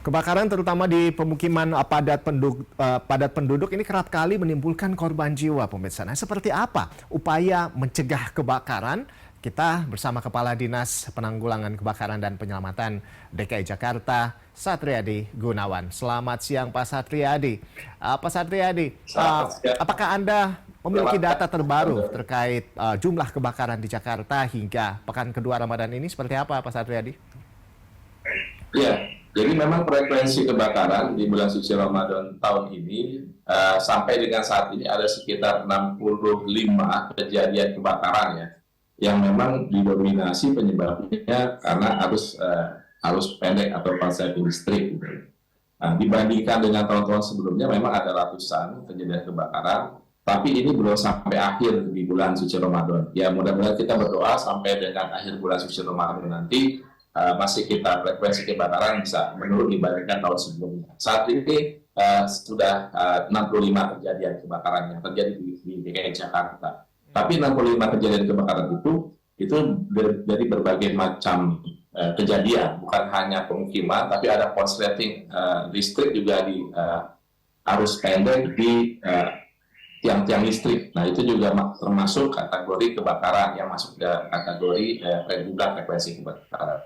Kebakaran terutama di pemukiman padat penduduk ini kerap kali menimbulkan korban jiwa, pemirsa. Nah, seperti apa upaya mencegah kebakaran? Kita bersama Kepala Dinas Penanggulangan Kebakaran dan Penyelamatan DKI Jakarta, Satriadi Gunawan. Selamat siang, Pak Satriadi. Pak Satriadi, apakah Anda memiliki data terbaru terkait jumlah kebakaran di Jakarta hingga pekan kedua Ramadan ini? Seperti apa, Pak Satriadi? Ya, jadi memang frekuensi kebakaran di bulan suci Ramadan tahun ini sampai dengan saat ini ada sekitar 65 kejadian kebakaran ya, yang memang didominasi penyebabnya karena arus pendek atau korsleting listrik. Gitu. Nah, dibandingkan dengan tahun-tahun sebelumnya memang ada ratusan kejadian kebakaran, tapi ini belum sampai akhir di bulan suci Ramadan. Ya, mudah-mudahan kita berdoa sampai dengan akhir bulan suci Ramadan nanti masih frekuensi kebakaran bisa menurun dibandingkan tahun sebelumnya. Saat ini sudah 65 kejadian kebakaran yang terjadi di DKI Jakarta. Tapi 65 kejadian kebakaran itu dari berbagai macam kejadian, bukan hanya pemukiman, tapi ada korsleting listrik juga di arus pendek di tiang-tiang listrik. Nah, itu juga termasuk kategori kebakaran yang masuk ke kategori frekuensi kebakaran.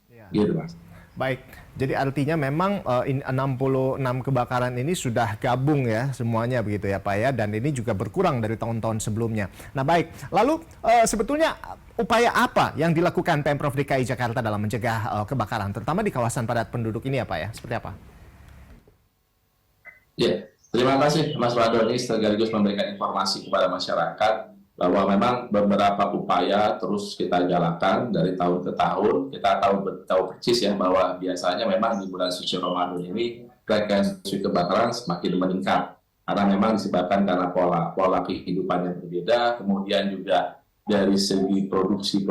Ya. Gitu, Mas. Baik, jadi artinya memang 66 kebakaran ini sudah gabung ya semuanya begitu ya Pak ya, dan ini juga berkurang dari tahun-tahun sebelumnya. Nah baik, lalu sebetulnya upaya apa yang dilakukan Pemprov DKI Jakarta dalam mencegah kebakaran, terutama di kawasan padat penduduk ini ya Pak ya, seperti apa? Ya, terima kasih Mas Wadoni sekaligus memberikan informasi kepada masyarakat bahwa memang beberapa upaya terus kita jalankan dari tahun ke tahun. Kita tahu persis ya bahwa biasanya memang di bulan suci Ramadan ini frekuensi kebakaran semakin meningkat karena memang disebabkan karena pola kehidupan yang berbeda, kemudian juga dari segi produksi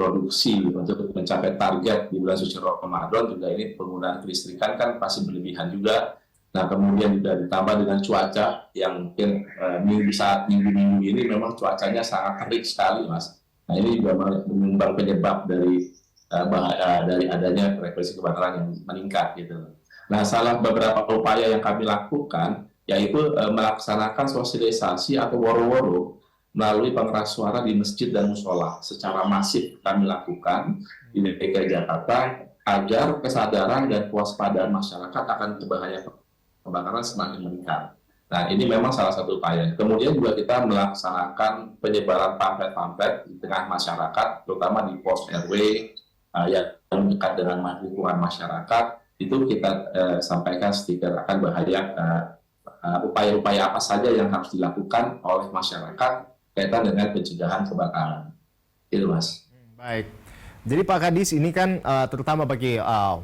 untuk mencapai target di bulan suci Ramadan juga ini penggunaan kelistrikan kan pasti berlebihan juga. Nah, kemudian juga ditambah dengan cuaca yang mungkin minggu-minggu ini memang cuacanya sangat terik sekali, Mas. Nah, ini juga menyumbang penyebab dari adanya frekuensi kebakaran yang meningkat gitu. Nah, salah beberapa upaya yang kami lakukan yaitu melaksanakan sosialisasi atau woro-woro melalui pengeras suara di masjid dan musola secara masif kami lakukan di DKI Jakarta agar kesadaran dan kewaspadaan masyarakat akan berbahaya kebakaran semakin meningkat. Nah, ini memang salah satu upaya. Kemudian juga kita melaksanakan penyebaran pamflet-pamflet di tengah masyarakat, terutama di pos RW yang dekat dengan lingkungan masyarakat. Itu kita sampaikan stiker akan bahaya upaya-upaya apa saja yang harus dilakukan oleh masyarakat kaitan dengan pencegahan kebakaran. Itu, Mas. Baik. Jadi Pak Kadis, ini kan terutama bagi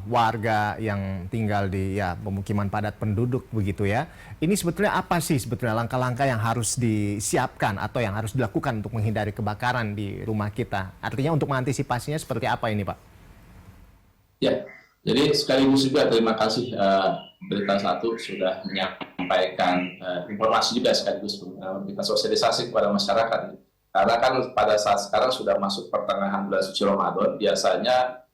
warga yang tinggal di pemukiman padat penduduk begitu ya. Ini sebetulnya apa sih sebetulnya langkah-langkah yang harus disiapkan atau yang harus dilakukan untuk menghindari kebakaran di rumah kita? Artinya untuk mengantisipasinya seperti apa ini Pak? Ya, jadi sekaligus juga terima kasih Berita Satu sudah menyampaikan informasi juga sekaligus kita sosialisasi kepada masyarakat. Karena kan pada saat sekarang sudah masuk pertengahan bulan suci Ramadan, biasanya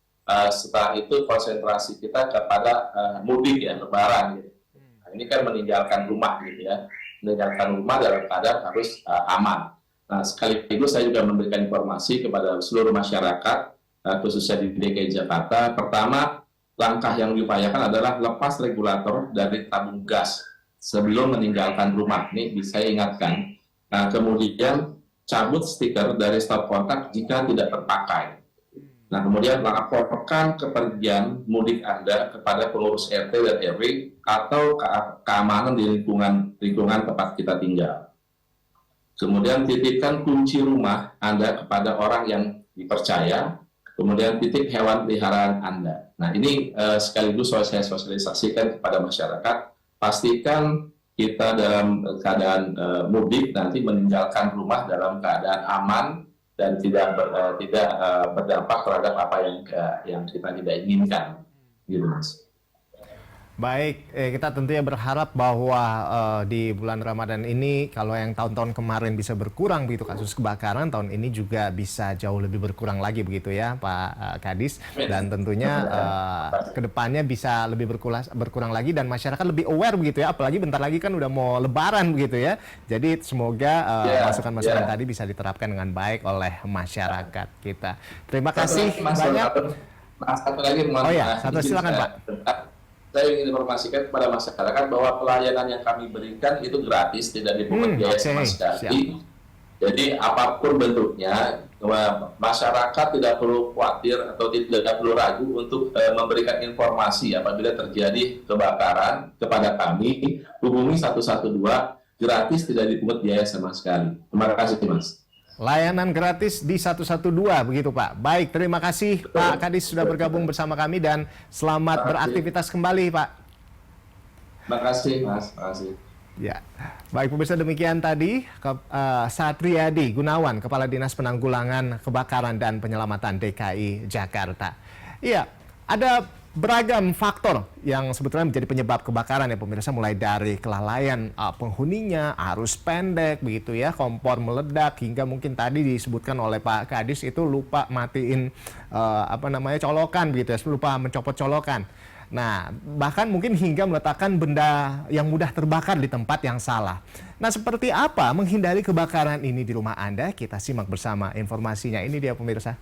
setelah itu konsentrasi kita kepada mudik ya, lebaran gitu. Nah, ini kan meninggalkan rumah gitu ya, meninggalkan rumah dalam keadaan harus aman. Nah, sekaligus saya juga memberikan informasi kepada seluruh masyarakat, khususnya di DKI Jakarta. Pertama, langkah yang diupayakan adalah lepas regulator dari tabung gas sebelum meninggalkan rumah. Ini saya ingatkan. Nah, kemudian cabut stiker dari stop kontak jika tidak terpakai. Nah, kemudian laporkan kepergian mudik Anda kepada pengurus RT dan RW atau keamanan di lingkungan tempat kita tinggal. Kemudian titipkan kunci rumah Anda kepada orang yang dipercaya. Kemudian titip hewan peliharaan Anda. Nah, ini sekaligus saya sosialisasikan kepada masyarakat. Pastikan kita dalam keadaan mudik nanti meninggalkan rumah dalam keadaan aman dan tidak berdampak terhadap apa yang kita tidak inginkan, gitu Mas. Baik, kita tentunya berharap bahwa di bulan Ramadan ini kalau yang tahun-tahun kemarin bisa berkurang begitu kasus kebakaran, tahun ini juga bisa jauh lebih berkurang lagi begitu ya Pak Kadis. Dan tentunya kedepannya bisa lebih berkurang lagi dan masyarakat lebih aware begitu ya. Apalagi bentar lagi kan udah mau Lebaran begitu ya. Jadi semoga masukan-masukan tadi bisa diterapkan dengan baik oleh masyarakat kita. Terima kasih banyak. Satu lagi, silakan Pak. Saya ingin informasikan kepada masyarakat bahwa pelayanan yang kami berikan itu gratis, tidak dipungut biaya sama sekali. Jadi apapun bentuknya, masyarakat tidak perlu khawatir atau tidak perlu ragu untuk memberikan informasi apabila terjadi kebakaran kepada kami. Hubungi 112 gratis, tidak dipungut biaya sama sekali. Terima kasih, Mas. Layanan gratis di 112 begitu Pak. Baik, terima kasih Pak Kadis sudah bergabung bersama kami dan selamat beraktivitas kembali Pak. Terima kasih Mas, terima kasih. Ya, baik pemirsa, demikian tadi Satriadi Gunawan, Kepala Dinas Penanggulangan Kebakaran dan Penyelamatan DKI Jakarta. Iya, ada beragam faktor yang sebetulnya menjadi penyebab kebakaran ya pemirsa, mulai dari kelalaian penghuninya, arus pendek begitu ya, kompor meledak, hingga mungkin tadi disebutkan oleh Pak Kadis itu lupa matiin colokan begitu ya, lupa mencopot colokan. Nah, bahkan mungkin hingga meletakkan benda yang mudah terbakar di tempat yang salah. Nah, seperti apa menghindari kebakaran ini di rumah Anda? Kita simak bersama informasinya. Ini dia pemirsa.